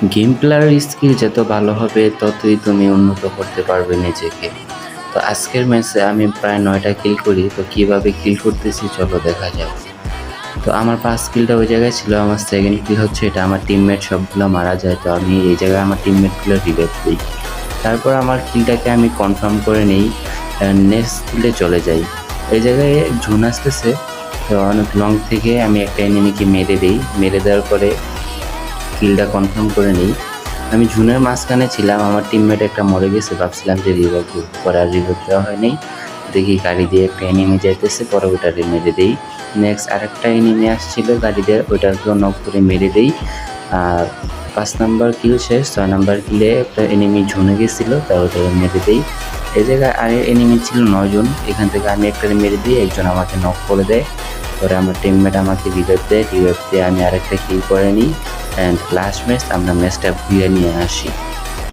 Game player skill যত ভালো হবে ততই তুমি উন্নত করতে পারবে নিজেকে। তো আজকের ম্যাচে আমি প্রায় 9টা কিল করি। তো কিভাবে কিল করতেছি চলো দেখা যাক। তো আমার 5 কিলটা ওই জায়গায় ছিল। আমার সেকেন্ড কিল হচ্ছে এটা, আমার টিমমেট সবগুলো মারা যায়, তো আমি এই জায়গায় আমার টিমমেটগুলো রিভাইভ দিই। তারপর আমার কিলটাকে আমি কনফার্ম করে নিই, নেক্সট কিলে চলে যাই। এই জায়গায় ঝুন আসতেছে, তো অনেক লং থেকে আমি একটা এনিমিকে মেরে দিই। মেরে দেওয়ার পরে কিলটা কনফার্ম করে নিই। আমি ঝুনের মাঝখানে ছিলাম, আমার টিমমেট একটা মরে গেছে, ভাবছিলাম যে রিভাইভ দিব, পরে আর রিভাইভ দেওয়া হয়নি। দেখি গাড়ি দিয়ে একটা এনিমি যাইতেছে, পরে ওটারে মেরে দেই। নেক্সট আরেকটা এনিমি আসছিল গাড়ি দিয়ে, ওটাকেও নক করে মেরে দেই। আর 5 নাম্বার কিল শেষ। 6 নাম্বার কিলে একটা এনিমি ঝুনে গেছিলো, তা ওটাকে মেরে দেই। এই জায়গায় আর এনিমি ছিল 9 জন, এখান থেকে আমি একটা মেরে দিই, একজন আমাকে নক করে দেয়। পরে আমার টিমমেট আমাকে রিভাইভ দেয়, রিভাইভ দিয়ে আমি আরেকটা কিল করে নিই। অ্যান্ড লাস্ট ম্যাচ আমরা ম্যাচটা ঘুরিয়ে নিয়ে আসি।